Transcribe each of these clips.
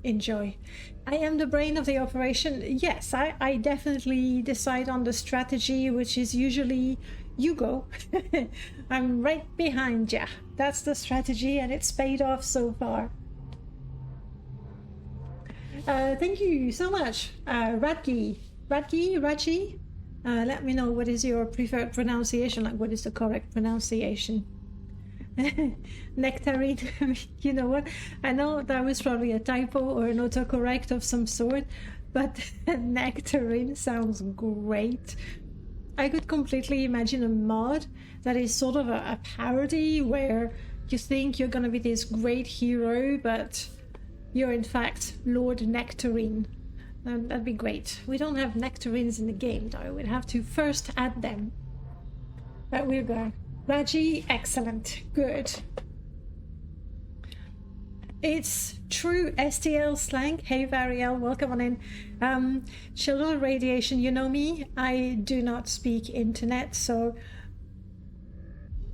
enjoy. I am the brain of the operation. Yes, I definitely decide on the strategy, which is usually you go. I'm right behind ya. That's the strategy, and it's paid off so far. Thank you so much, Raji. Let me know what is your preferred pronunciation, like what is the correct pronunciation. Nectarine. You know what? I know that was probably a typo or an autocorrect of some sort, but nectarine sounds great. I could completely imagine a mod that is sort of a parody where you think you're gonna be this great hero, but you're in fact Lord Nectarine. That'd be great. We don't have nectarines in the game though. We'd have to first add them. But we're going. Raji, excellent. Good. It's true STL slang. Hey Variel, welcome on in. Children radiation, you know me. I do not speak internet, so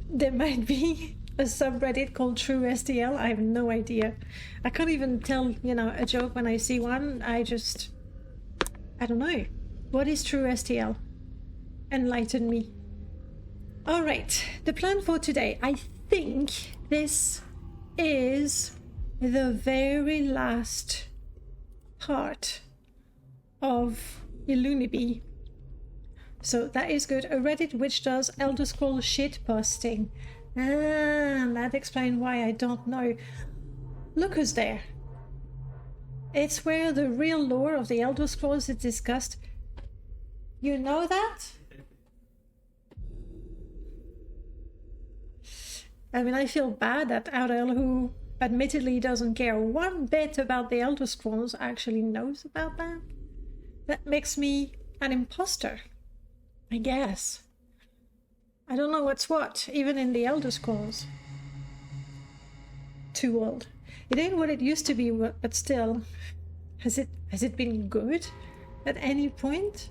there might be a subreddit called True STL. I have no idea. I can't even tell, a joke when I see one. I don't know. What is True STL? Enlighten me. Alright, the plan for today. I think this is the very last part of Midnabi. So that is good. A Reddit which does Elder Scrolls shit posting. That explains why I don't know. Look who's there. It's where the real lore of the Elder Scrolls is discussed. You know that? I mean, I feel bad that Aurel, who admittedly doesn't care one bit about the Elder Scrolls, actually knows about that. That makes me an imposter, I guess. I don't know what's what, even in the Elder Scrolls. Too old. It ain't what it used to be, but still. Has it been good at any point?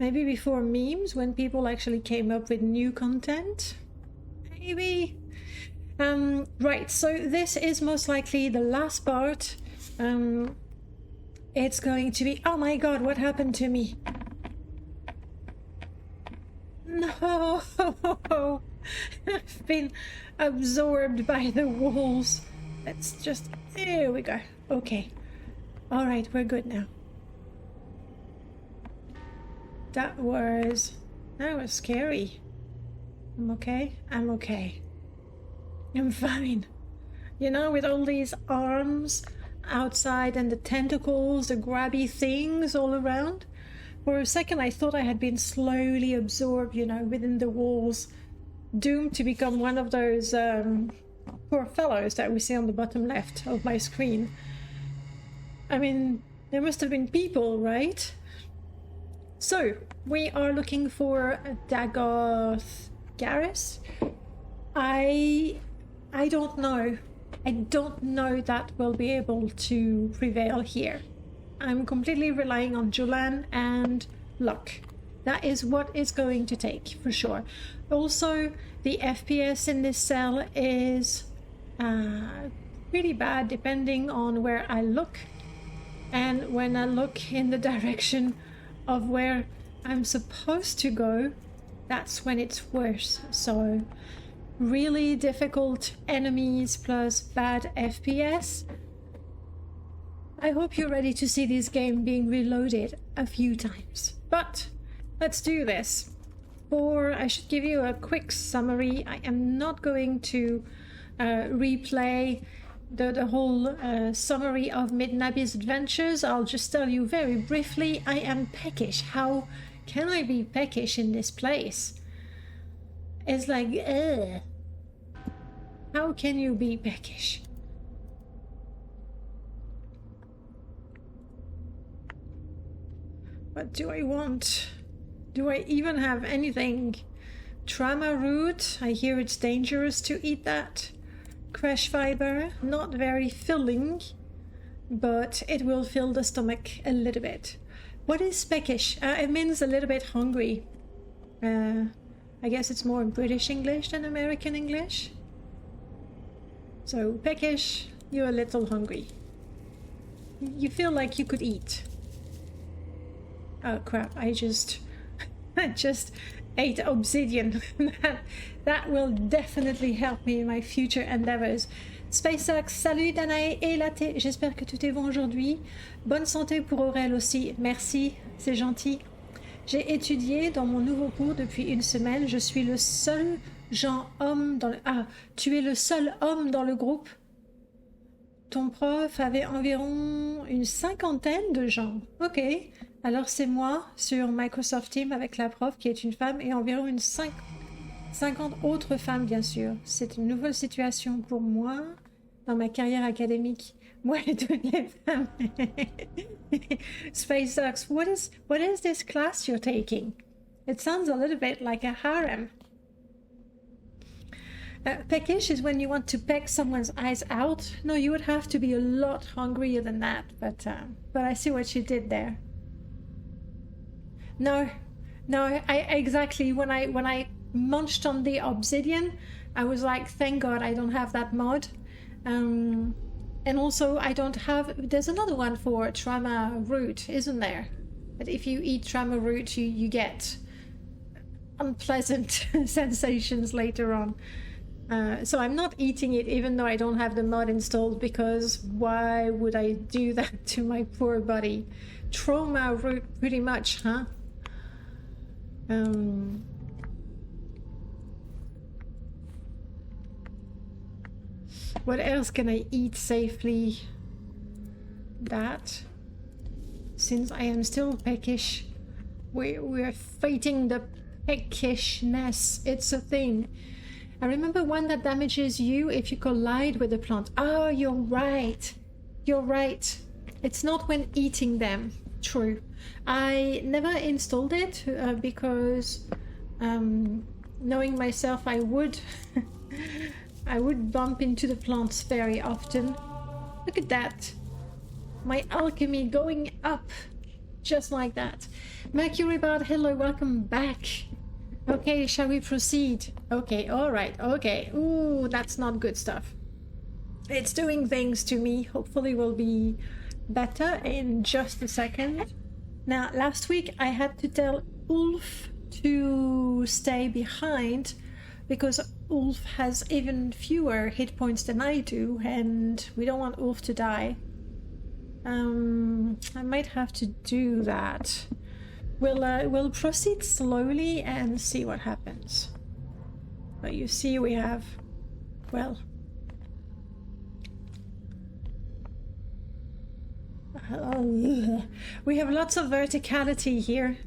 Maybe before memes, when people actually came up with new content? Maybe. Right, so this is most likely the last part. It's going to be... Oh my god, what happened to me? No! I've been absorbed by the walls. Let's just... There we go. Okay. Alright, we're good now. That was scary. I'm okay. I'm okay. I'm fine. With all these arms outside and the tentacles, the grabby things all around. For a second I thought I had been slowly absorbed, within the walls, doomed to become one of those poor fellows that we see on the bottom left of my screen. I mean, there must have been people, right? So, we are looking for Dagoth Garrus. I don't know. I don't know that we'll be able to prevail here. I'm completely relying on Julan and luck. That is what it's going to take, for sure. Also, the FPS in this cell is really bad depending on where I look. And when I look in the direction of where I'm supposed to go, that's when it's worse. So really difficult enemies plus bad FPS. I hope you're ready to see this game being reloaded a few times. But let's do this. I should give you a quick summary. I am not going to replay the whole summary of Midnabi's adventures. I'll just tell you very briefly. I am peckish. How can I be peckish in this place? It's like, how can you be peckish? What do I want? Do I even have anything? Trauma root, I hear it's dangerous to eat that. Crash fiber, not very filling, but it will fill the stomach a little bit. What is peckish? It means a little bit hungry. I guess it's more British English than American English. So peckish, you're a little hungry. you feel like you could eat. Oh crap, I just ate obsidian. that will definitely help me in my future endeavors. SpaceX, salut Danae et Latte, j'espère que tout est bon aujourd'hui. Bonne santé pour Aurel aussi, merci, c'est gentil. J'ai étudié dans mon nouveau cours depuis une semaine, je suis le seul homme dans le... Ah, tu es le seul homme dans le groupe? Ton prof avait environ une 50aine de gens. Ok, alors c'est moi sur Microsoft Teams avec la prof qui est une femme et environ une 50 autres femmes, bien sûr. C'est une nouvelle situation pour moi dans ma carrière académique. Moi et toutes les femmes. SpaceX, what is this class you're taking? It sounds a little bit like a harem. Peckish is when you want to peck someone's eyes out. No, you would have to be a lot hungrier than that, but I see what you did there. No, I exactly when I munched on the obsidian, I was like, thank God I don't have that mod. And also I don't have, there's another one for trauma root, isn't there? But if you eat trauma root, you get unpleasant sensations later on. So I'm not eating it even though I don't have the mod installed, because why would I do that to my poor body? Trauma root pretty much, huh? What else can I eat safely? That. Since I am still peckish, we're fighting the peckishness. It's a thing. I remember one that damages you if you collide with a plant. Oh, you're right. You're right. It's not when eating them. True. I never installed it because knowing myself, I would I would bump into the plants very often. Look at that. My alchemy going up just like that. Mercury Bard, hello, welcome back. Okay, shall we proceed? Okay, alright, okay. Ooh, that's not good stuff. It's doing things to me. Hopefully we'll be better in just a second. Now, last week I had to tell Ulf to stay behind because Ulf has even fewer hit points than I do, and we don't want Ulf to die. I might have to do that. We'll proceed slowly and see what happens. But you see, we have, well, we have lots of verticality here.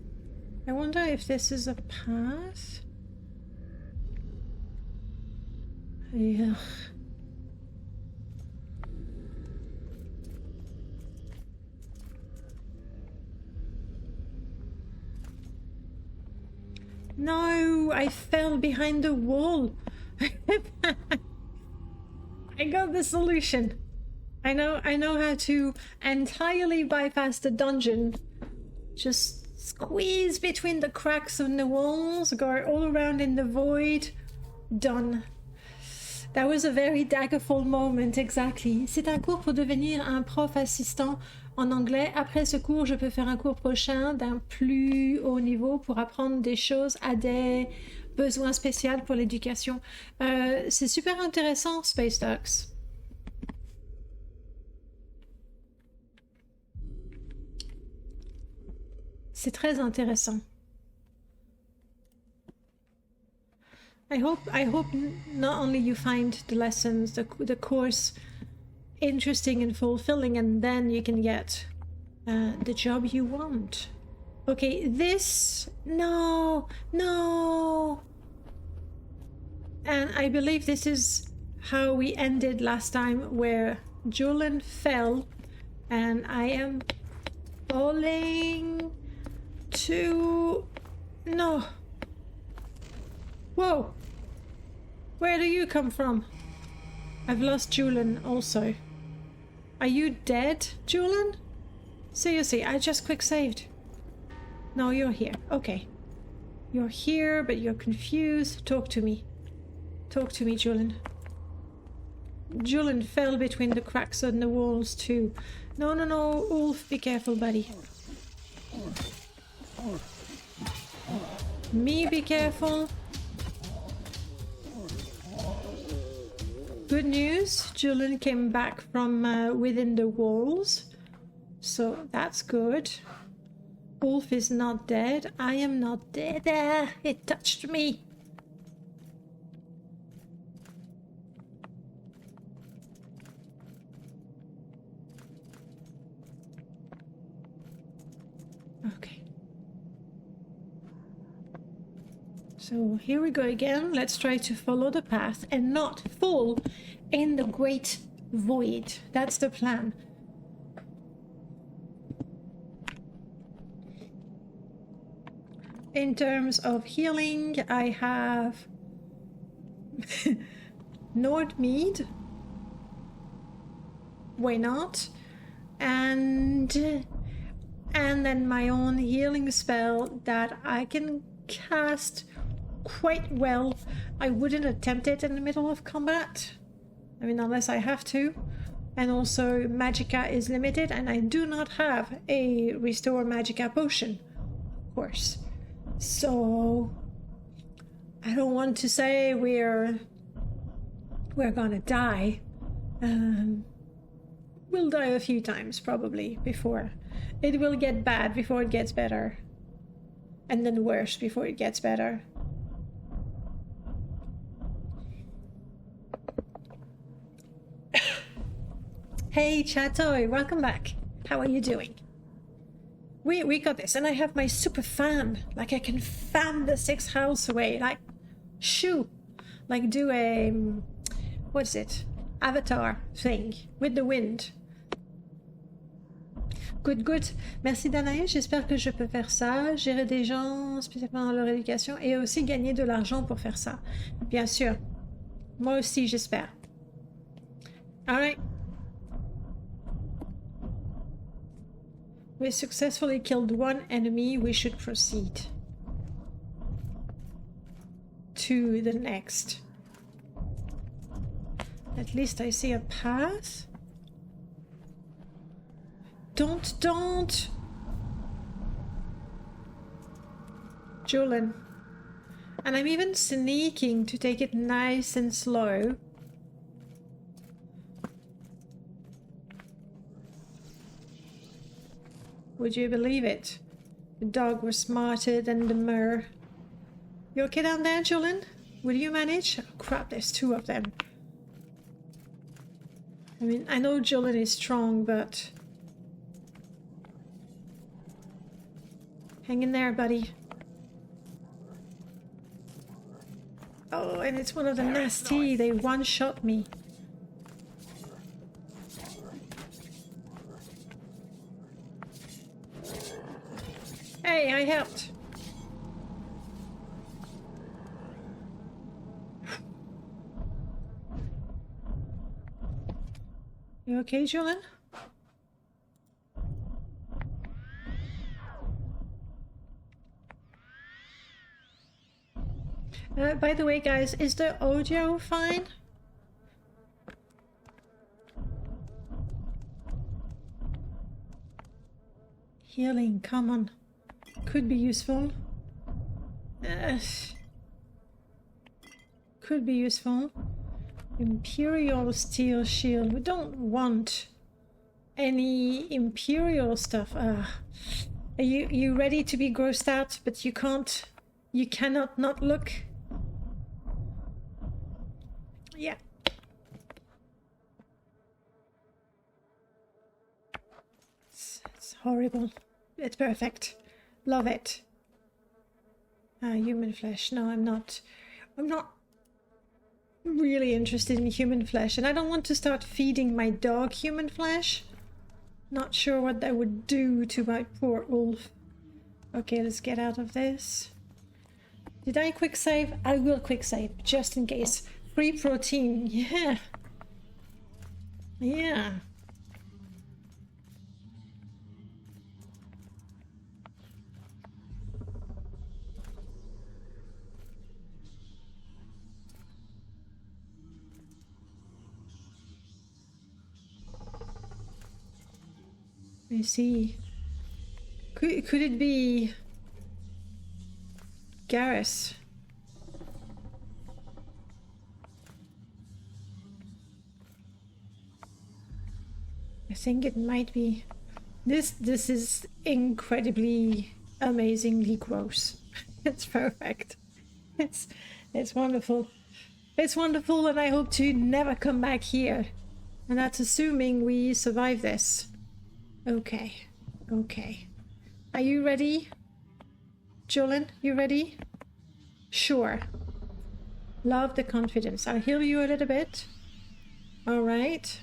I wonder if this is a path. Yeah. No, I fell behind the wall. I got the solution. I know how to entirely bypass the dungeon. Just squeeze between the cracks on the walls, go all around in the void. Done. That was a very daggerful moment, exactly. C'est un cours pour devenir un prof assistant en anglais. Après ce cours, je peux faire un cours prochain d'un plus haut niveau pour apprendre des choses à des besoins spéciaux pour l'éducation. C'est super intéressant, Space Ducks. C'est très intéressant. I hope not only you find the lessons, the course interesting and fulfilling, and then you can get the job you want. Okay, this, no. And I believe this is how we ended last time, where Julian fell, and I am falling to... No. Whoa. Where do you come from? I've lost Julian also. Are you dead, Julian? Seriously, I just quick saved. No, you're here. Okay. You're here, but you're confused. Talk to me. Talk to me, Julian. Julian fell between the cracks on the walls too. No, no, no, Ulf, be careful, buddy. Me, be careful. Good news, Julian came back from within the walls. So that's good. Ulf is not dead. I am not dead. It touched me. Okay. So here we go again. Let's try to follow the path and not fall in the great void. That's the plan. In terms of healing, I have Nordmead. Why not? And then my own healing spell that I can cast quite well. I wouldn't attempt it in the middle of combat. I mean, unless I have to. And also, Magicka is limited, and I do not have a Restore Magicka potion, of course. So, I don't want to say we're gonna die. We'll die a few times, probably, before. It will get bad before it gets better. And then worse before it gets better. Hey, Chatoy, welcome back. How are you doing? We got this, and I have my super fan. Like, I can fan the 6th house away. Like, shoo. Like, do a... what is it? Avatar thing with the wind. Good, good. Merci Danae, j'espère que je peux faire ça. Gérer des gens spécialement dans leur éducation et aussi gagner de l'argent pour faire ça. Bien sûr. Moi aussi, j'espère. Alright. We successfully killed one enemy. We should proceed to the next. At least I see a path. Don't! Julian. And I'm even sneaking to take it nice and slow. Would you believe it? The dog was smarter than the myrrh. You okay down there, Julian? Will you manage? Oh, crap, there's 2 of them. I mean, I know Julian is strong, but... hang in there, buddy. Oh, and it's one of the nasty. They one-shot me. Hey, I helped. You okay, Julian? By the way, guys, is the audio fine? Healing, come on. Could be useful. Could be useful. Imperial steel shield. We don't want any Imperial stuff. Are you ready to be grossed out? But you can't. You cannot not look. Yeah. It's horrible. It's perfect. Love it. Human flesh. No, I'm not really interested in human flesh, and I don't want to start feeding my dog human flesh. Not sure what that would do to my poor Ulf. Okay, let's get out of this. Did I quick save? I will quick save, just in case. Free protein, yeah. Yeah. I see. Could it be Garrus? I think it might be. This is incredibly, amazingly gross. It's perfect. It's wonderful. It's wonderful, and I hope to never come back here. And that's assuming we survive this. Okay. Okay. Are you ready? Jolin, you ready? Sure. Love the confidence. I'll heal you a little bit. Alright.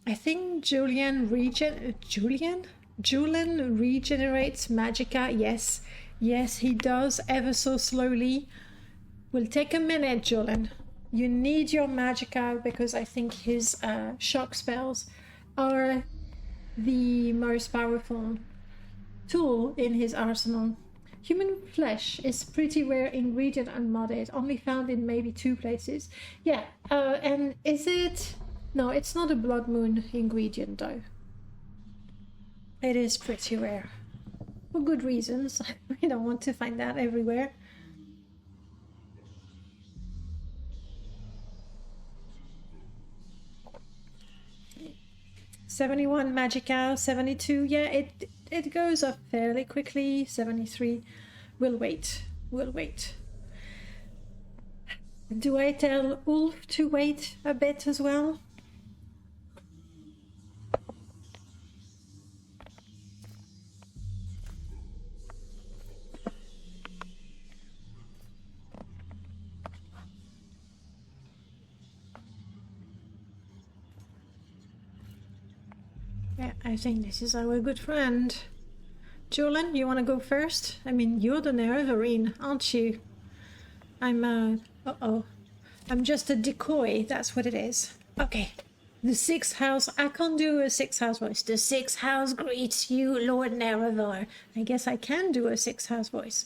I think Julian regenerates magicka. Yes. Yes, he does, ever so slowly. Will take a minute, Julian. You need your magicka because I think his shock spells are the most powerful tool in his arsenal. Human flesh is pretty rare ingredient unmodded, only found in maybe 2 places. Yeah, and is it... No, it's not a blood moon ingredient though. It is pretty rare. For good reasons. We don't want to find that everywhere. $71 magicka, 72. Yeah, it goes up fairly quickly. 73. We'll wait. We'll wait. Do I tell Ulf to wait a bit as well? Yeah, I think this is our good friend. Jolin, you want to go first? I mean, you're the Nerevarine, aren't you? I'm, uh-oh. I'm just a decoy, that's what it is. Okay. The 6th house, I can't do a 6th house voice. The 6th house greets you, Lord Nerevar. I guess I can do a 6th house voice.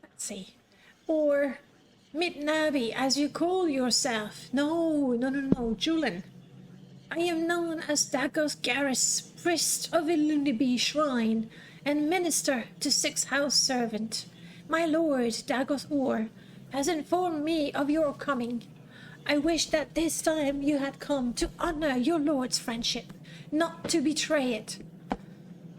Let's see. Or Midnabi, as you call yourself. No, Jolin. I am known as Dagos Garrus, priest of Midnabi Shrine, and minister to 6th house servant. My lord, Dagos Or, has informed me of your coming. I wish that this time you had come to honor your lord's friendship, not to betray it.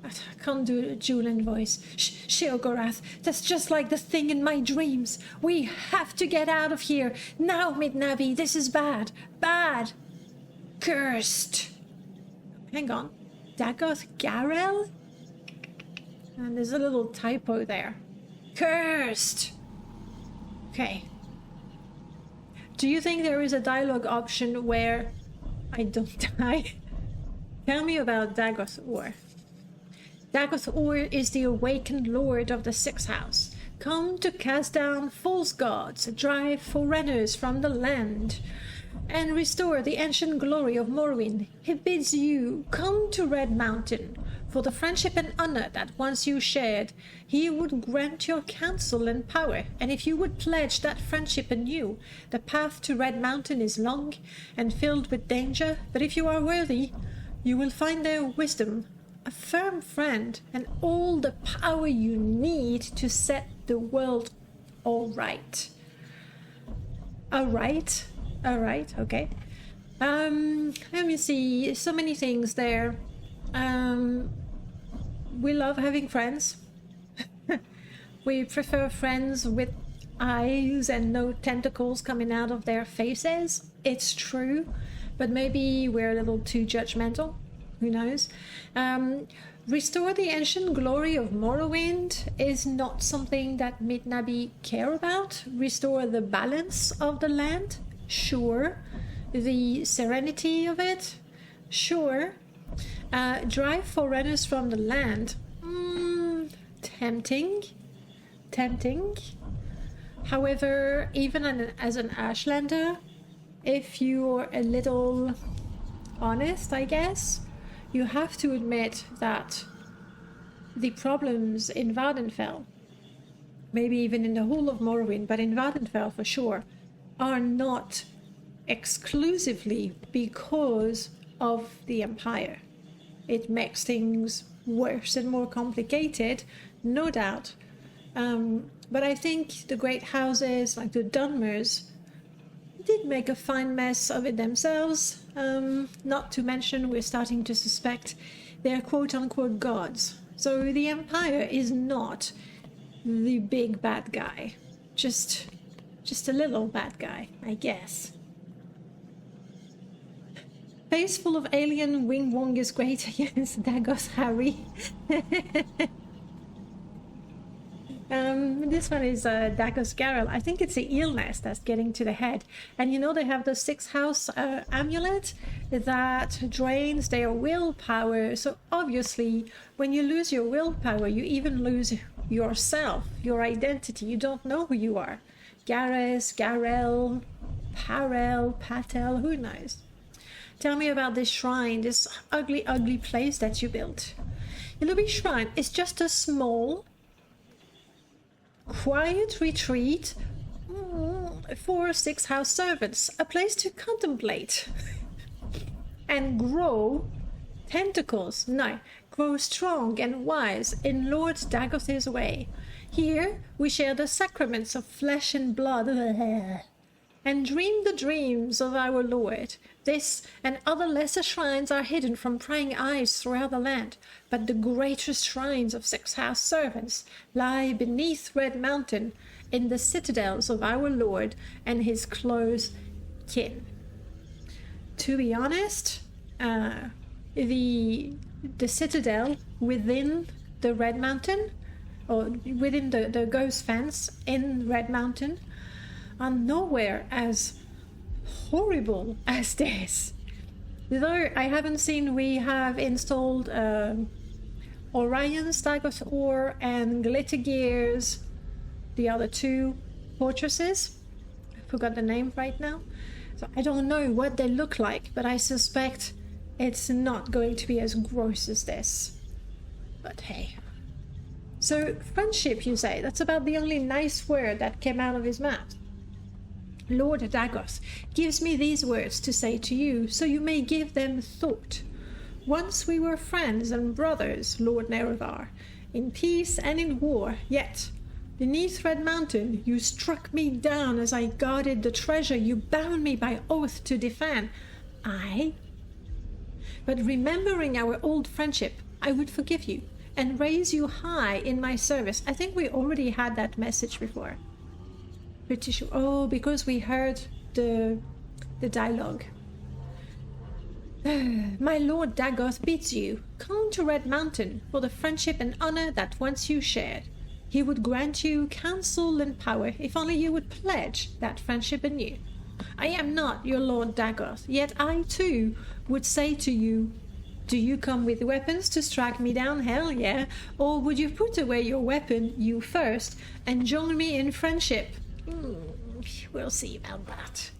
I can't do a Julian voice. Sheogorath, that's just like the thing in my dreams. We have to get out of here. Now, Midnabi, this is bad. Bad. Cursed. Hang on. Dagos Garel? And there's a little typo there. Cursed. Okay. Do you think there is a dialogue option where I don't die? Tell me about Dagos Or. Dagos Or is the awakened lord of the 6th house, come to cast down false gods, drive foreigners from the land, and restore the ancient glory of Morrowind. He bids you come to Red Mountain. For the friendship and honor that once you shared, he would grant your counsel and power, and if you would pledge that friendship anew, the path to Red Mountain is long and filled with danger, but if you are worthy, you will find there wisdom, a firm friend, and all the power you need to set the world all right. All right, okay. Let me see, so many things there. We love having friends. We prefer friends with eyes and no tentacles coming out of their faces. It's true, but maybe we're a little too judgmental. Who knows? Restore the ancient glory of Morrowind is not something that Midnabi care about. Restore the balance of the land? Sure. The serenity of it? Sure. Drive foreigners from the land? Tempting. However, even as an Ashlander, if you're a little honest, I guess, you have to admit that the problems in Vardenfell, maybe even in the whole of Morrowind, but in Vardenfell for sure, are not exclusively because of the Empire. It makes things worse and more complicated, no doubt. But I think the great houses like the Dunmers did make a fine mess of it themselves. Not to mention we're starting to suspect they're quote-unquote gods. So the Empire is not the big bad guy. Just a little bad guy, I guess. Face full of alien wing wong is great. Yes, Dagos Harry. This one is Dagos Garel. I think it's the illness that's getting to the head. And you know they have the 6th house amulet that drains their willpower. So obviously when you lose your willpower, you even lose yourself, your identity. You don't know who you are. Gareth, Garel, Parel, Patel, who knows? Tell me about this shrine, this ugly, ugly place that you built. Illubi Shrine is just a small, quiet retreat for 6th house servants. A place to contemplate and grow tentacles. No, grow strong and wise in Lord Dagoth's way. Here we share the sacraments of flesh and blood and dream the dreams of our Lord. This and other lesser shrines are hidden from prying eyes throughout the land, but the greatest shrines of 6th house servants lie beneath Red Mountain in the citadels of our Lord and his close kin. To be honest, the citadel within the Red Mountain, or within the ghost fence in Red Mountain, are nowhere as horrible as this. Though I haven't seen, we have installed Orion's Dagoth Ore and Glittergear's, the other 2 fortresses. I forgot the name right now. So I don't know what they look like, but I suspect it's not going to be as gross as this. But hey. So, friendship, you say? That's about the only nice word that came out of his mouth. Lord Dagoth gives me these words to say to you, so you may give them thought. Once we were friends and brothers, Lord Nerevar, in peace and in war, yet beneath Red Mountain you struck me down as I guarded the treasure you bound me by oath to defend. Aye. But remembering our old friendship, I would forgive you and raise you high in my service. I think we already had that message before. Pretty sure. Oh, because we heard the dialogue. My Lord Dagoth bids you come to Red Mountain for the friendship and honor that once you shared. He would grant you counsel and power if only you would pledge that friendship anew. I am not your Lord Dagoth, yet I too would say to you, do you come with weapons to strike me down? Hell yeah. Or would you put away your weapon, you first, and join me in friendship? We'll see about that.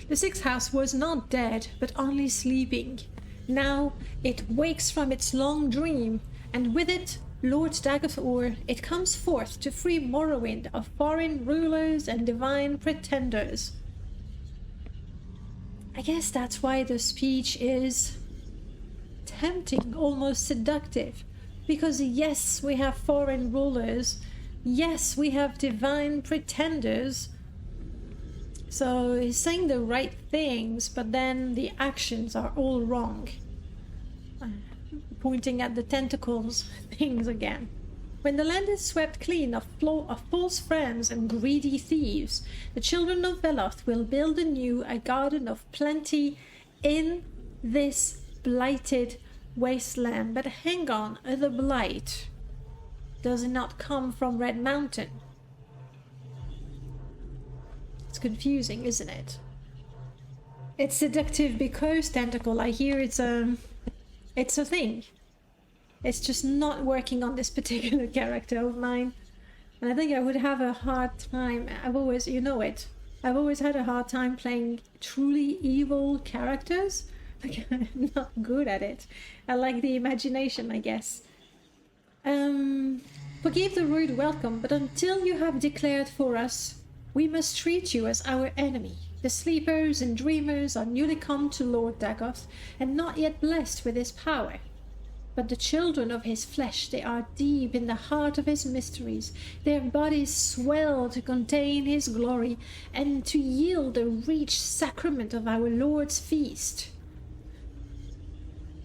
The 6th house was not dead, but only sleeping. Now it wakes from its long dream, and with it, Lord Dagoth Ore, it comes forth to free Morrowind of foreign rulers and divine pretenders. I guess that's why the speech is tempting, almost seductive. Because yes, we have foreign rulers. Yes, we have divine pretenders. So he's saying the right things, but then the actions are all wrong. Pointing at the tentacles things again. When the land is swept clean of false friends and greedy thieves, the children of Veloth will build anew a garden of plenty in this blighted wasteland. But hang on, the blight, does it not come from Red Mountain? It's confusing, isn't it? It's seductive because tentacle, I hear it's a thing. It's just not working on this particular character of mine. And I think I would have a hard time. I've always had a hard time playing truly evil characters. Like, I'm not good at it. I like the imagination, I guess. Forgive the rude welcome, but until you have declared for us, we must treat you as our enemy. The sleepers and dreamers are newly come to Lord Dagoth, and not yet blessed with his power. But the children of his flesh, they are deep in the heart of his mysteries. Their bodies swell to contain his glory, and to yield the rich sacrament of our Lord's feast.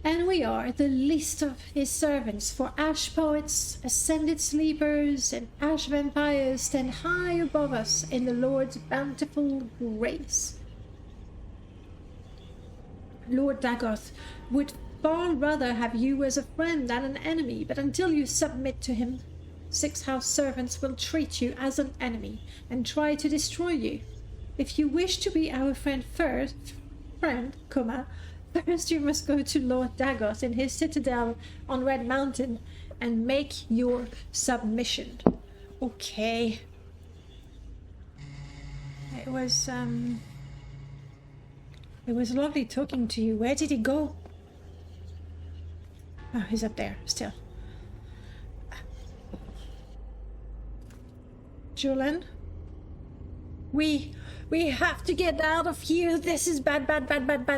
And we are the least of his servants, for ash poets, ascended sleepers, and ash vampires stand high above us in the Lord's bountiful grace. Lord Dagoth would far rather have you as a friend than an enemy, but until you submit to him, 6 house servants will treat you as an enemy and try to destroy you. If you wish to be our friend first, first you must go to Lord Dagoth in his citadel on Red Mountain and make your submission. Okay. It was lovely talking to you. Where did he go? Oh, he's up there still. Julian? We have to get out of here. This is bad.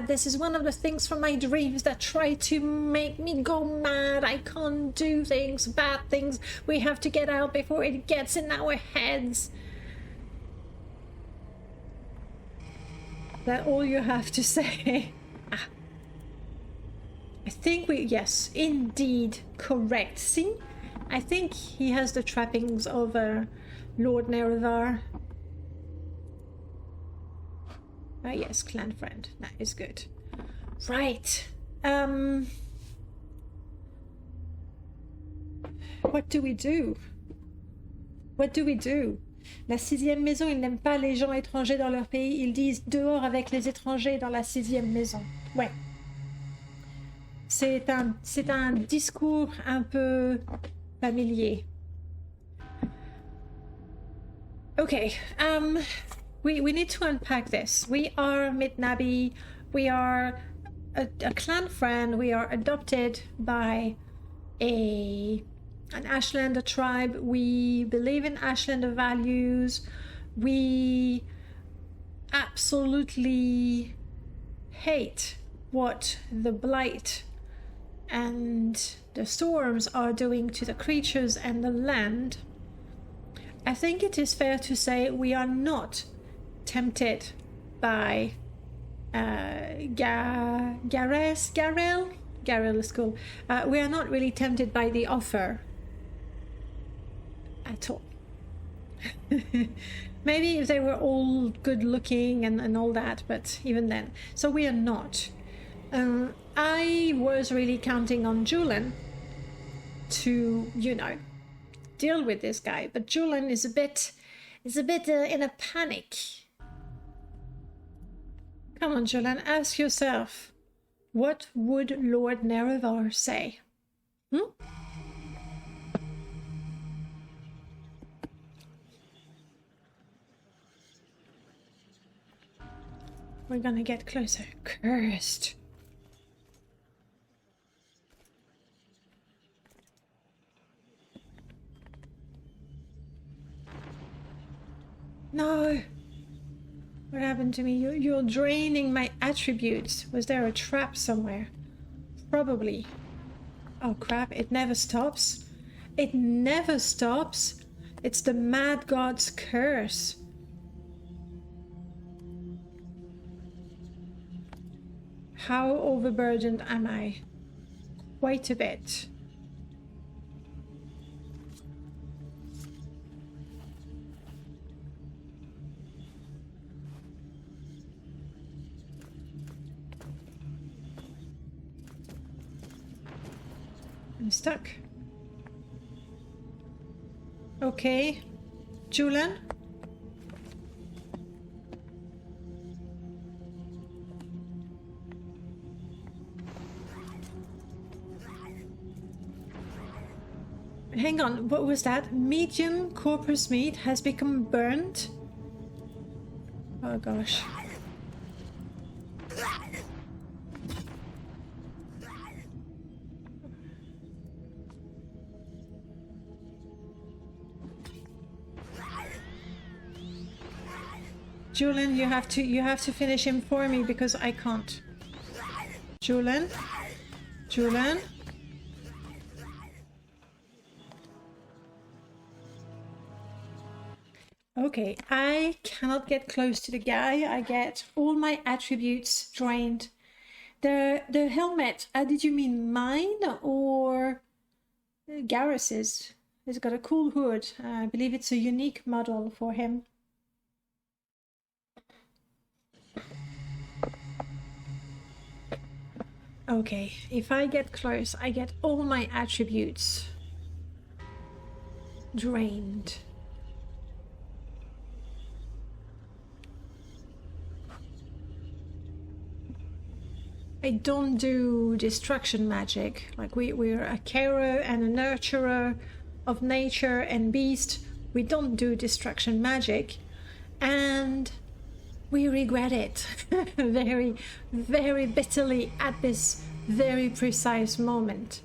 This is one of the things from my dreams that try to make me go mad. I can't do things, bad things. We have to get out before it gets in our heads. That all you have to say? I think yes, indeed, correct. See? I think he has the trappings of Lord Nerevar. Ah, yes, clan friend. That is good. Right. What do we do? What do we do? La 6e maison, ils n'aiment pas les gens étrangers dans leur pays. Ils disent dehors avec les étrangers dans la 6e maison. Ouais. C'est un discours un peu familier. Okay. We need to unpack this. We are Midnabi. We are a clan friend. We are adopted by an Ashlander tribe. We believe in Ashlander values. We absolutely hate what the blight and the storms are doing to the creatures and the land. I think it is fair to say we are not tempted by Garel is cool. We are not really tempted by the offer at all. Maybe if they were all good looking and all that, but even then. So we are not. I was really counting on Julian to, deal with this guy, but Julian is a bit in a panic. Come on, Julian, ask yourself, what would Lord Nerevar say? We're gonna get closer. Cursed. No. What happened to me? You're draining my attributes. Was there a trap somewhere? Probably. Oh crap, it never stops. It never stops. It's the mad god's curse. How overburdened am I? Quite a bit. I'm stuck. Okay. Julian? Hang on, what was that? Medium corpus meat has become burnt? Oh gosh. Julian, you have to finish him for me because I can't. Julian? Julian? Okay, I cannot get close to the guy. I get all my attributes drained. The helmet, did you mean mine or Garrus's? He's got a cool hood. I believe it's a unique model for him. Okay, if I get close, I get all my attributes drained. I don't do destruction magic. Like we're a carer and a nurturer of nature and beast. We don't do destruction magic, and we regret it very, very bitterly at this very precise moment.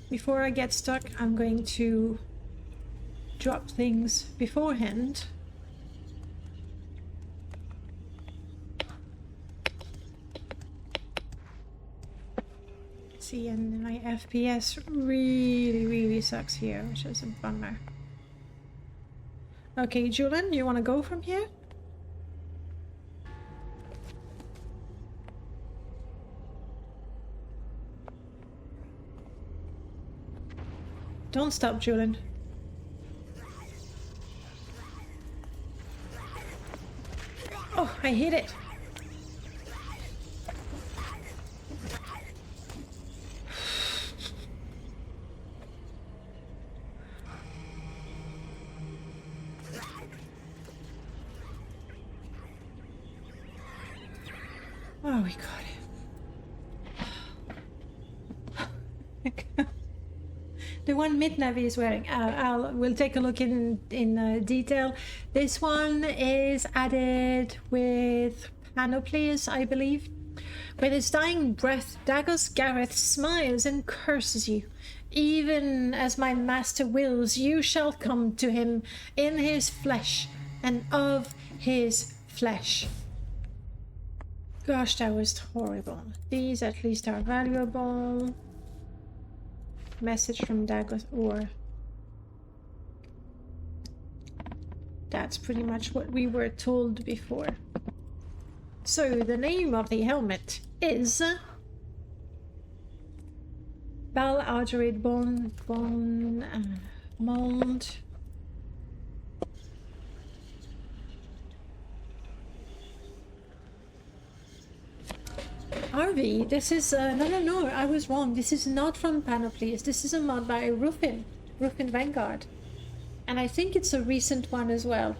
Before I get stuck, I'm going to drop things beforehand. See, and my FPS really sucks here, which is a bummer. Okay, Julian, you want to go from here? Don't stop, Julian. Oh, I hit it. Oh, we got it. The one Midnabi is wearing, we'll take a look in detail. This one is added with panoplies, I believe. With his dying breath, Dagos Gareth smiles and curses you. Even as my master wills, you shall come to him in his flesh and of his flesh. Gosh, that was horrible. These at least are valuable. Message from Dagos, or that's pretty much what we were told before. So the name of the helmet is Bal Argerid Bone Mold. Harvey, this is no, I was wrong. This is not from Panoplies. This is a mod by Ruffin Vanguard, and I think it's a recent one as well.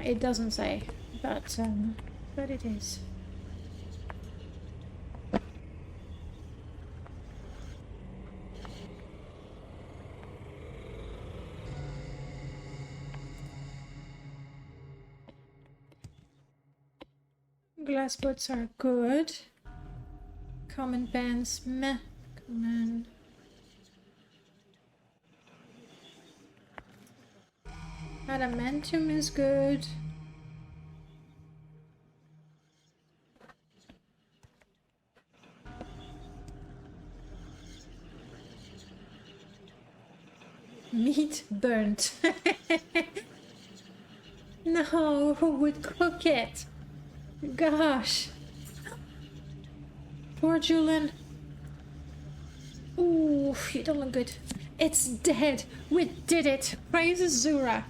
It doesn't say, but it is. Glass boots are good. Common pants, meh. Come on. Adamantium is good. Meat burnt. No, who would cook it? Gosh. Poor Julian. Ooh, you don't look good. It's dead. We did it. Praises Zura.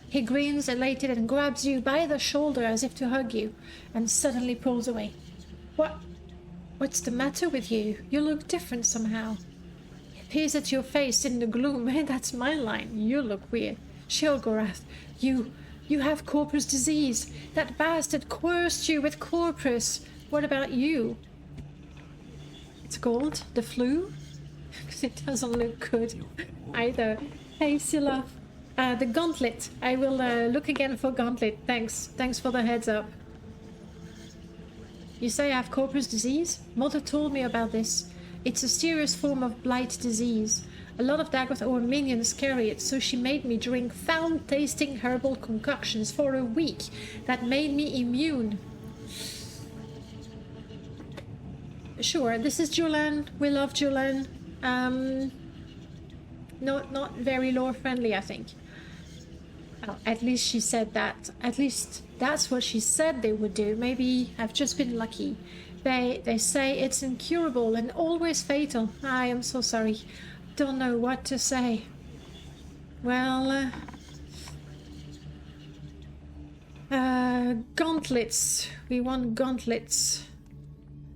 He grins elated and grabs you by the shoulder as if to hug you, and suddenly pulls away. What's the matter with you? You look different somehow. He peers at your face in the gloom. Hey, that's my line. You look weird. Shilgorath, you have Corpus disease. That bastard cursed you with Corpus. What about you? It's called the flu? Because it doesn't look good either. Hey, Scylla. The gauntlet. I will look again for gauntlet. Thanks. Thanks for the heads up. You say I have corpus disease? Mother told me about this. It's a serious form of blight disease. A lot of Dagoth or minions carry it, so she made me drink foul-tasting herbal concoctions for a week that made me immune. Sure, this is Julian. We love Julian. Not very lore friendly, I think. Well, at least she said that. At least that's what she said they would do. Maybe I've just been lucky. They say it's incurable and always fatal. I am so sorry. Don't know what to say. Well, gauntlets. We want gauntlets.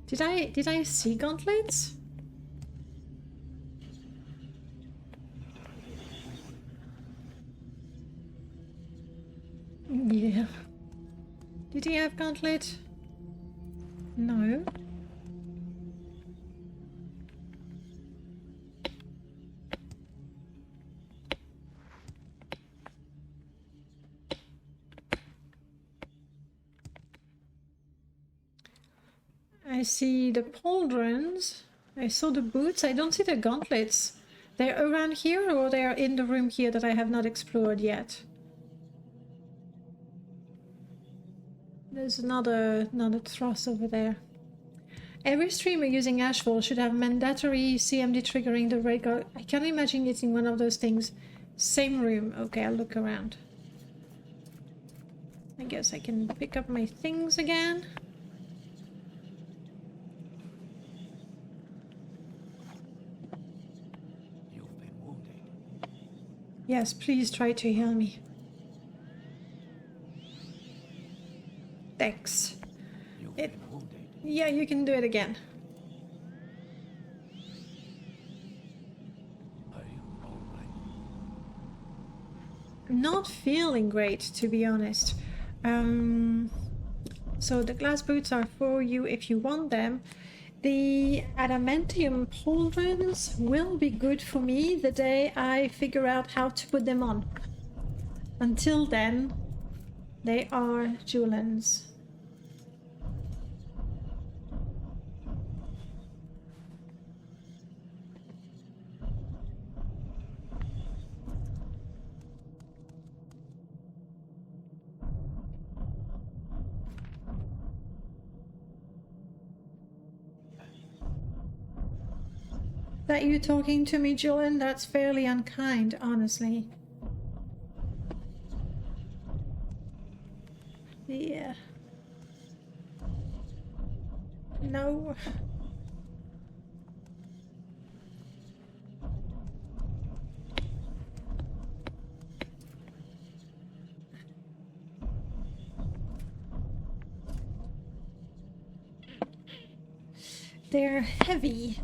Did I see gauntlets? Yeah. Did he have gauntlet? No. I see the pauldrons. I saw the boots. I don't see the gauntlets. They're around here or they're in the room here that I have not explored yet. There's another truss over there. Every streamer using Ashfall should have mandatory CMD triggering the raid guard. I can't imagine getting one of those things. Same room. Okay, I'll look around. I guess I can pick up my things again. You've been wounded. Yes, please try to heal me. Thanks. You've been wounded. Yeah, you can do it again. Are you all right? Not feeling great, to be honest. So the glass boots are for you if you want them. The adamantium pauldrons will be good for me the day I figure out how to put them on. Until then, they are Julian's. That you talking to me, Julian? That's fairly unkind, honestly. Yeah. No. They're heavy.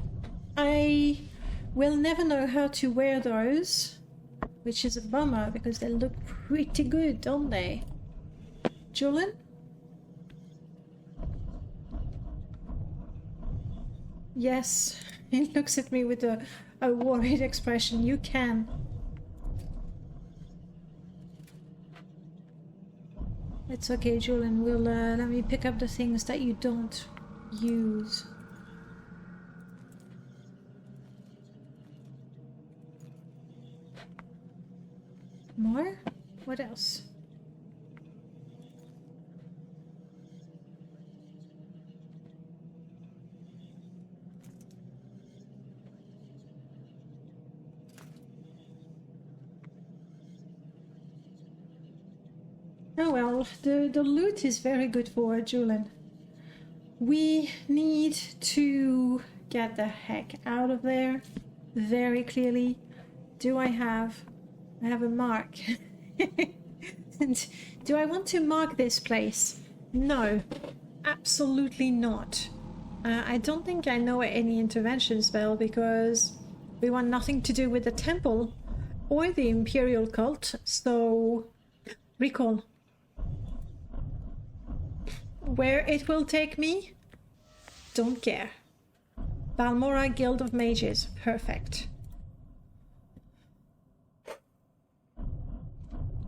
I will never know how to wear those, which is a bummer because they look pretty good, don't they? Julian? Yes, he looks at me with a worried expression. You can. It's okay, Julian. We'll let me pick up the things that you don't use. More? What else? Oh well, the loot is very good for Julian. We need to get the heck out of there very clearly. Do I have a mark? And do I want to mark this place? No, absolutely not. I don't think I know any intervention spell because we want nothing to do with the temple or the imperial cult, so recall. Where it will take me? Don't care. Balmora Guild of Mages. Perfect.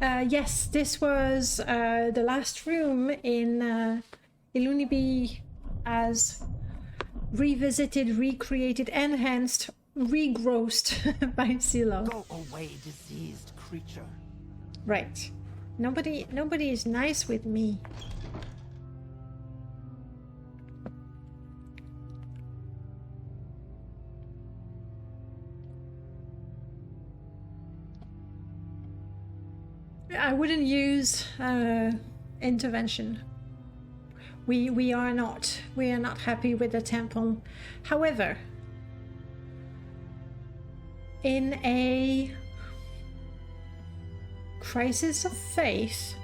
Yes, this was the last room in Midnabi as revisited, recreated, enhanced, regrossed by Silo. Go away, diseased creature. Right. Nobody is nice with me. I wouldn't use intervention. We are not happy with the temple. However, in a crisis of faith,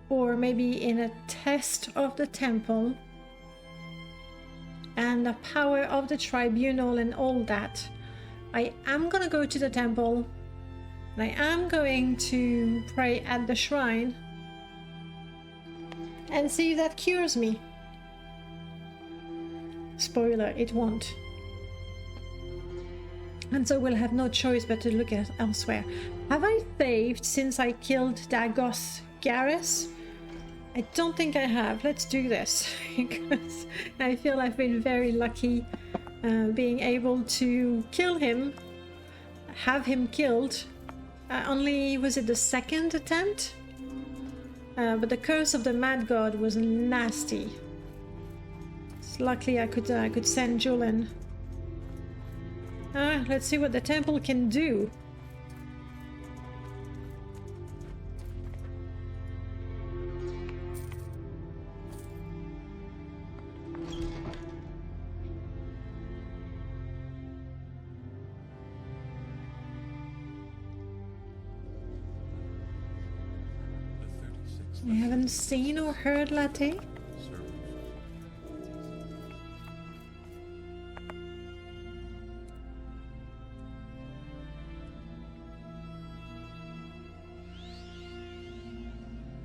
or maybe in a test of the temple and the power of the tribunal and all that, I am gonna go to the temple and I am going to pray at the shrine and see if that cures me. Spoiler, it won't. And so we'll have no choice but to look at elsewhere. Have I saved since I killed Dagos Garrus? I don't think I have. Let's do this, because I feel I've been very lucky being able to kill him, have him killed. Only, was it the second attempt? But the curse of the Mad God was nasty. So luckily I could send Julian. Let's see what the temple can do. I haven't seen or heard Latte.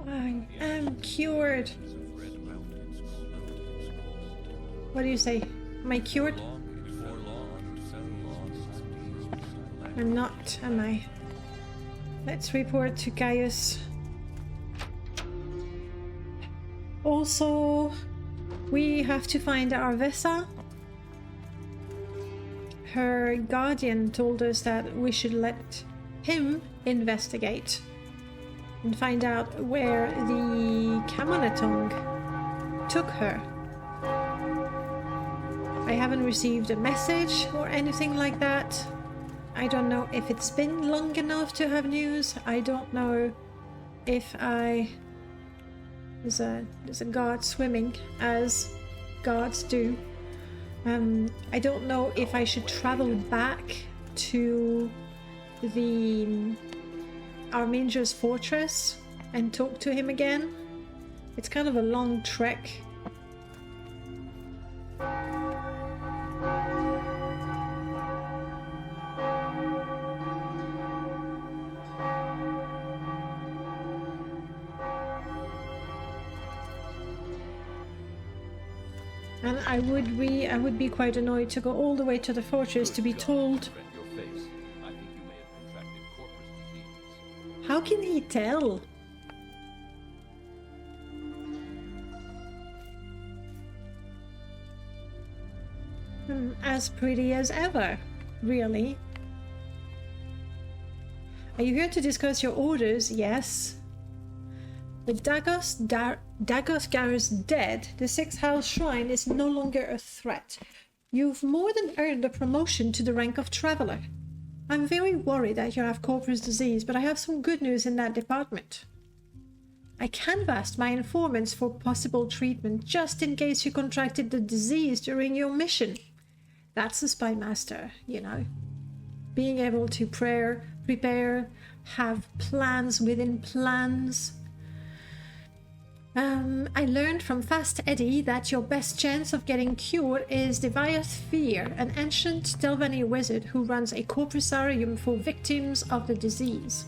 I am cured. What do you say? Am I cured? I'm not, am I? Let's report to Gaius. Also, we have to find Arvessa. Her guardian told us that we should let him investigate and find out where the Kamanatong took her. I haven't received a message or anything like that. I don't know if it's been long enough to have news. I don't know if There's a guard swimming, as guards do. I don't know if I should travel back to the Arminger's fortress and talk to him again. It's kind of a long trek. And I would be quite annoyed to go all the way to the fortress to be told. How can he tell? As pretty as ever, really. Are you here to discuss your orders? Yes. With Dagos Garrus dead, the Sixth House Shrine is no longer a threat. You've more than earned a promotion to the rank of Traveler. I'm very worried that you have Corpus disease, but I have some good news in that department. I canvassed my informants for possible treatment just in case you contracted the disease during your mission. That's the Spy Master, you know. Being able to prepare, have plans within plans. I learned from Fast Eddie that your best chance of getting cured is Deviath Fear, an ancient Telvanni wizard who runs a corpusarium for victims of the disease.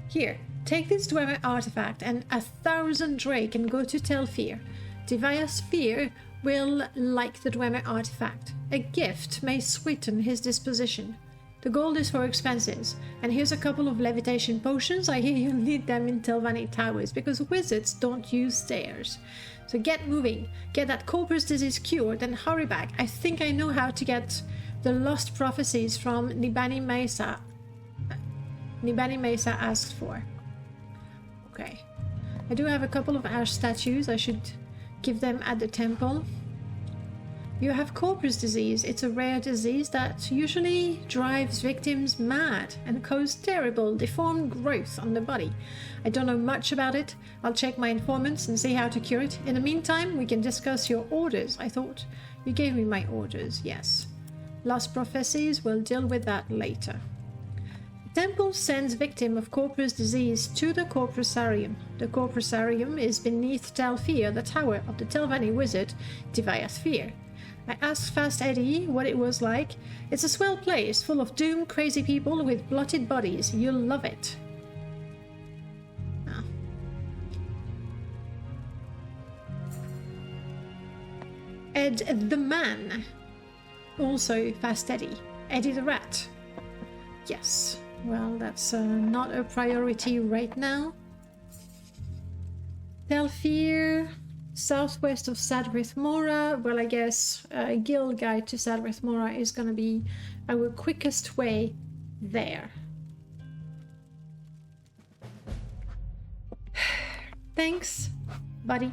Here, take this Dwemer artifact and 1,000 Drake and go to Telfir. Deviath Fear will like the Dwemer artifact. A gift may sweeten his disposition. The gold is for expenses. And here's a couple of levitation potions. I hear you need them in Telvanni Towers because wizards don't use stairs. So get moving. Get that Corpus disease cured and hurry back. I think I know how to get the lost prophecies from Nibani Mesa. Nibani Mesa asked for. Okay. I do have a couple of ash statues. I should give them at the temple. You have Corpus disease. It's a rare disease that usually drives victims mad and causes terrible, deformed growth on the body. I don't know much about it. I'll check my informants and see how to cure it. In the meantime, we can discuss your orders. I thought you gave me my orders. Yes. Lost prophecies, we'll deal with that later. Temple sends victim of Corpus disease to the Corpusarium. The Corpusarium is beneath Talfir, the tower of the Telvanni wizard, Divayathfir. I asked Fast Eddie what it was like. It's a swell place, full of doomed, crazy people with blotted bodies. You'll love it. Oh. Ed the Man. Also Fast Eddie. Eddie the Rat. Yes. Well, that's not a priority right now. Telfir, southwest of Sadrith Mora. Well, I guess a guild guide to Sadrith Mora is going to be our quickest way there. Thanks, buddy.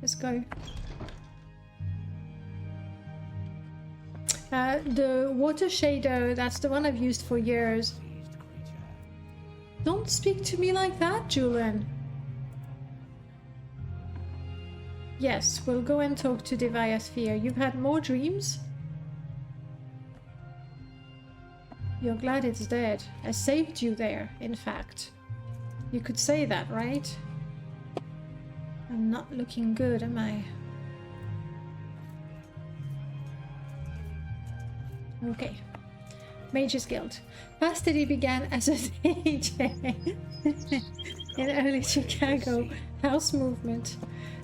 Let's go. The water shader, that's the one I've used for years. Don't speak to me like that, Julian. Yes, we'll go and talk to Divayathfir. You've had more dreams? You're glad it's dead. I saved you there, in fact. You could say that, right? I'm not looking good, am I? Okay. Mages Guild. Fast Eddie began as a DJ in early Chicago house movement.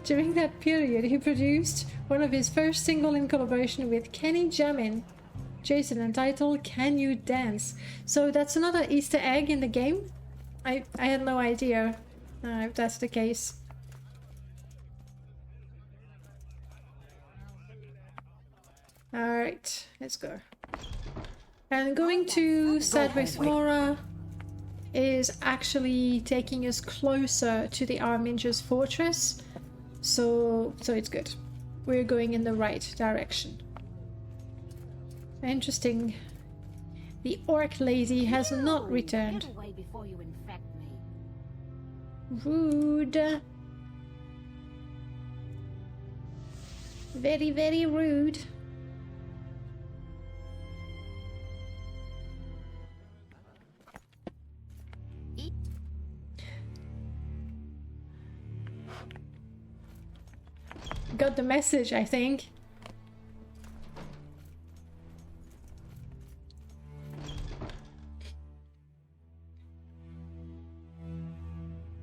During that period, he produced one of his first single in collaboration with Kenny Jamin, Jason, entitled Can You Dance? So that's another Easter egg in the game? I had no idea if that's the case. Alright, let's go. And going to Sadrith Mora is actually taking us closer to the Arminger's fortress. So it's good. We're going in the right direction. Interesting. The orc lady has not returned. Get away before you infect me. Rude. Very, very rude. Got the message, I think.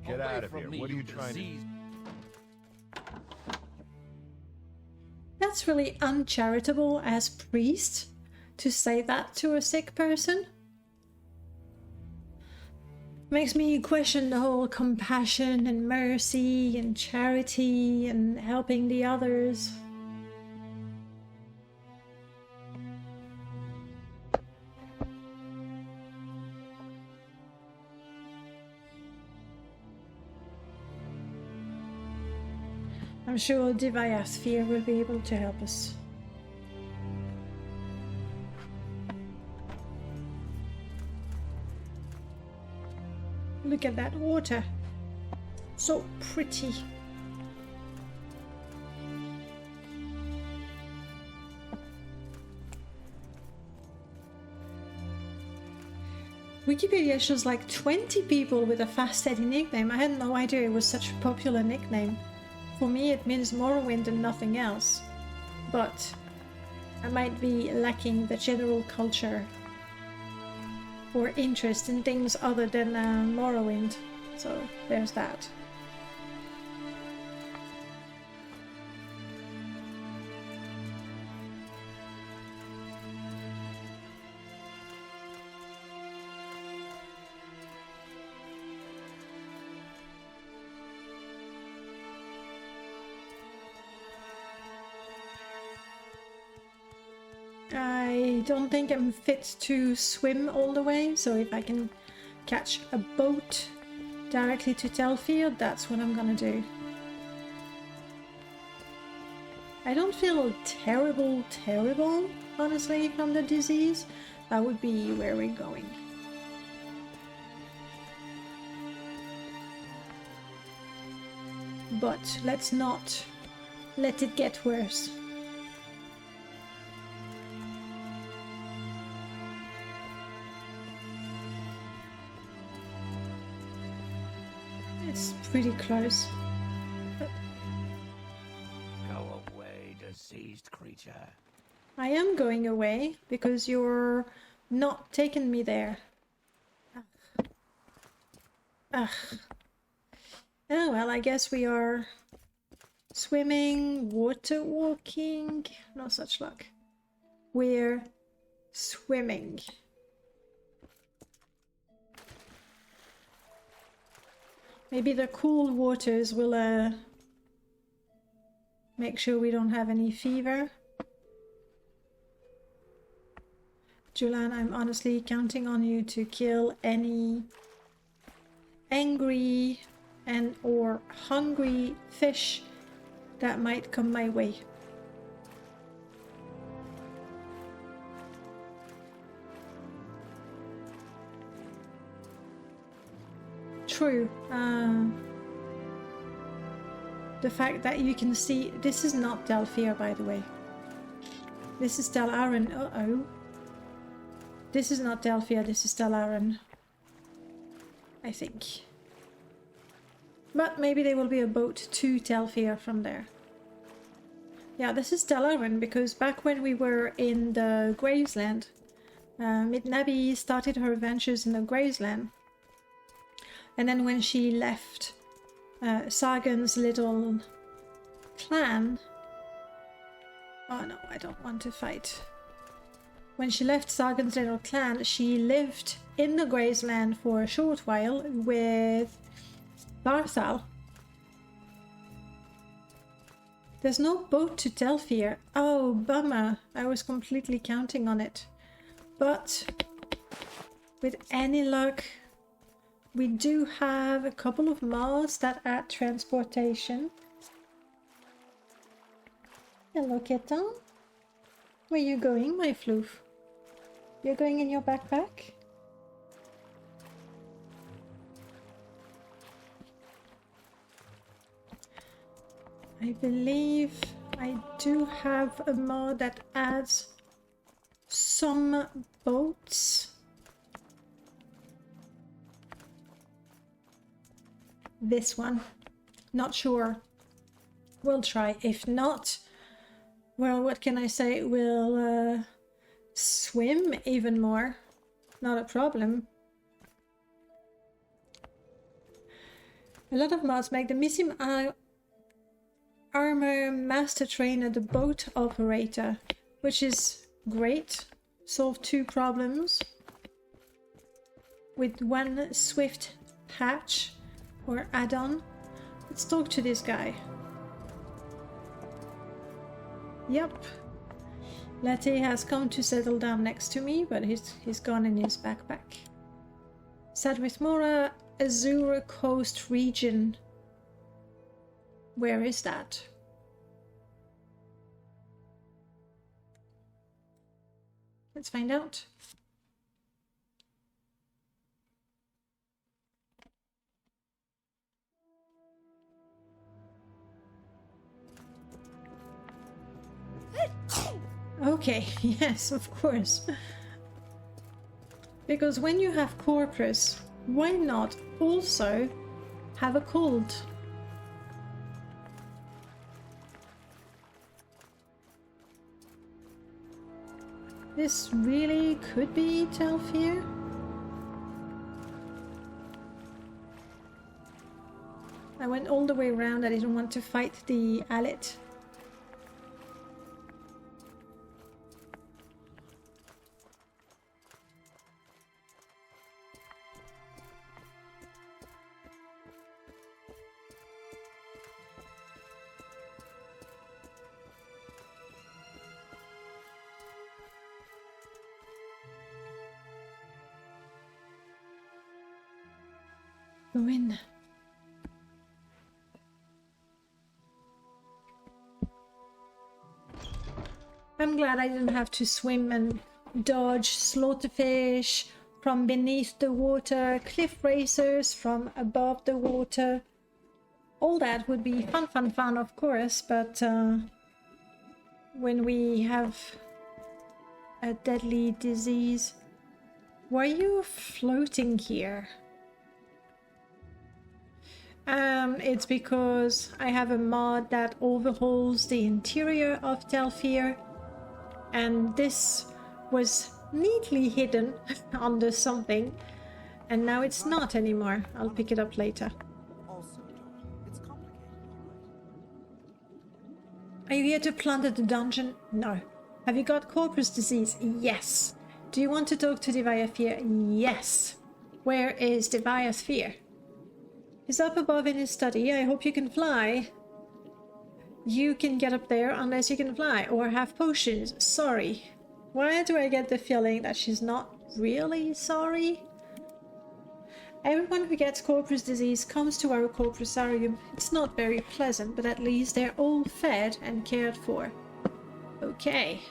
Get out of here. What are you trying to do? That's really uncharitable as priest to say that to a sick person. Makes me question the whole compassion and mercy and charity and helping the others. I'm sure Divayathfir will be able to help us. Look at that water. So pretty. Wikipedia shows like 20 people with a Fast Eddie nickname. I had no idea it was such a popular nickname. For me it means Morrowind and nothing else. But I might be lacking the general culture or interest in things other than Morrowind, so there's that. I don't think I'm fit to swim all the way, so if I can catch a boat directly to Telfield, that's what I'm gonna do. I don't feel terrible, honestly, from the disease. That would be where we're going. But let's not let it get worse. It's pretty close. Go away, diseased creature. I am going away because you're not taking me there. Ugh. Oh well, I guess we are swimming, water walking. No such luck. We're swimming. Maybe the cool waters will make sure we don't have any fever. Julian, I'm honestly counting on you to kill any angry and or hungry fish that might come my way. True. The fact that you can see... This is not Delphia, by the way. This is Dalaran. Uh-oh. This is not Delphia, this is Dalaran. I think. But maybe there will be a boat to Telfia from there. Yeah, this is Dalaran, because back when we were in the Graveland, Midnabi started her adventures in the Graveland. And then when she left Sargon's little clan... Oh no, I don't want to fight. When she left Sargon's little clan, she lived in the Graveland for a short while with Barthal. There's no boat to Telfir. Oh, bummer. I was completely counting on it. But with any luck, we do have a couple of moths that add transportation. Hello, Ketan. Where are you going, my floof? You're going in your backpack? I believe I do have a mod that adds some boats. This one. Not sure. We'll try. If not, well, what can I say? We'll swim even more. Not a problem. A lot of mods make the missing armor master trainer the boat operator, which is great. Solve 2 problems with 1 swift patch or add-on. Let's talk to this guy. Yep. Letty has come to settle down next to me, but he's gone in his backpack. Sadwithmora, Azura Coast region. Where is that? Let's find out. Okay, yes, of course. Because when you have Corpus, why not also have a cold? This really could be Telfir. I went all the way around. I didn't want to fight the Alit. go in. I'm glad I didn't have to swim and dodge slaughterfish from beneath the water, cliff racers from above the water. All that would be fun, of course, but when we have a deadly disease... Why are you floating here? It's because I have a mod that overhauls the interior of Telfir, and this was neatly hidden under something, and now it's not anymore. I'll pick it up later. Are you here to plunder the dungeon? No. Have you got corpus disease? Yes. Do you want to talk to Deviathir? Yes. Where is Deviathir? He's up above in his study. I hope you can fly. You can get up there unless you can fly or have potions. Sorry. Why do I get the feeling that she's not really sorry? Everyone who gets corpus disease comes to our corpusarium. It's not very pleasant, but at least they're all fed and cared for. Okay.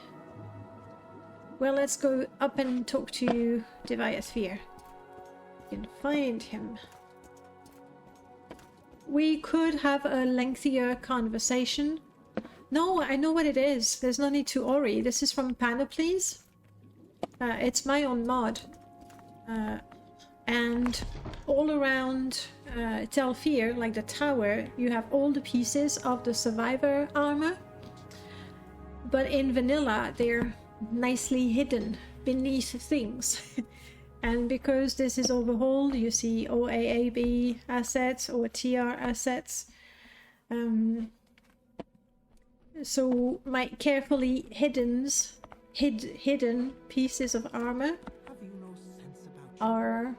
Well, let's go up and talk to Deviathir. You can find him. We could have a lengthier conversation. No, I know what it is. There's no need to Ori. This is from Panoplies. It's my own mod. And all around Telfir, like the tower, you have all the pieces of the survivor armor. But in vanilla, they're nicely hidden beneath things. And because this is overhauled, you see OAAB assets or TR assets. So my carefully hidden pieces of armor are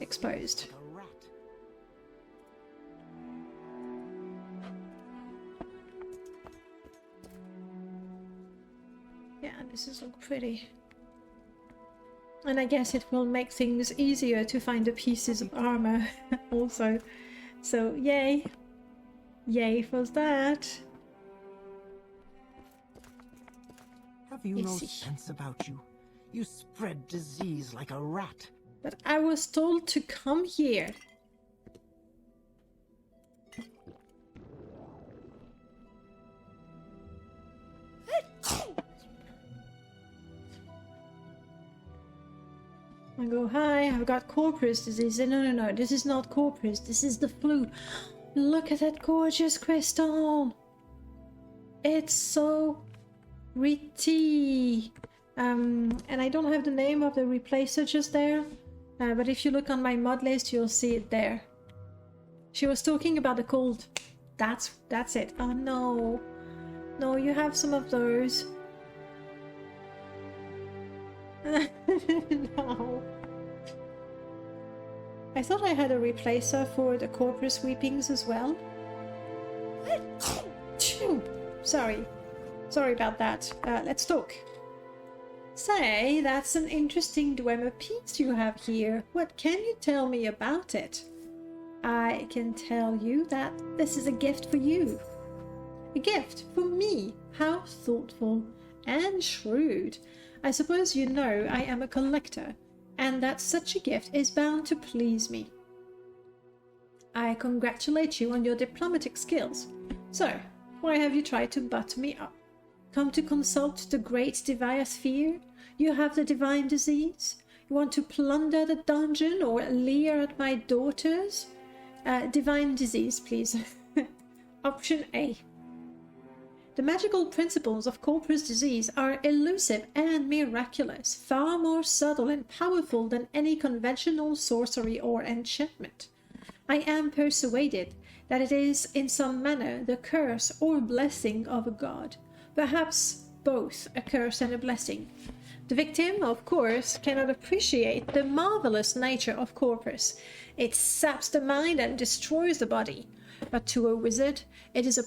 exposed. Yeah, this is look pretty. And I guess it will make things easier to find the pieces of armor also. So yay. Yay for that. Have you no sense about you? You spread disease like a rat. But I was told to come here. I go, hi, I've got corpus disease. No, this is not corpus. This is the flu. Look at that gorgeous crystal. It's so pretty. And I don't have the name of the replacer just there. But if you look on my mod list, you'll see it there. She was talking about the cold. That's it. Oh no. No, you have some of those. No. I thought I had a replacer for the corpus weepings as well. Sorry about that. Let's talk. Say, that's an interesting Dwemer piece you have here. What can you tell me about it? I can tell you that this is a gift for you. A gift for me. How thoughtful and shrewd. I suppose you know I am a collector, and that such a gift is bound to please me. I congratulate you on your diplomatic skills. So, why have you tried to butt me up? Come to consult the great Deviathir? You have the divine disease? You want to plunder the dungeon or leer at my daughters? Divine disease, please. Option A. The magical principles of corpus disease are elusive and miraculous, far more subtle and powerful than any conventional sorcery or enchantment. I am persuaded that it is in some manner the curse or blessing of a god, perhaps both a curse and a blessing. The victim, of course, cannot appreciate the marvelous nature of corpus. It saps the mind and destroys the body, but to a wizard it is a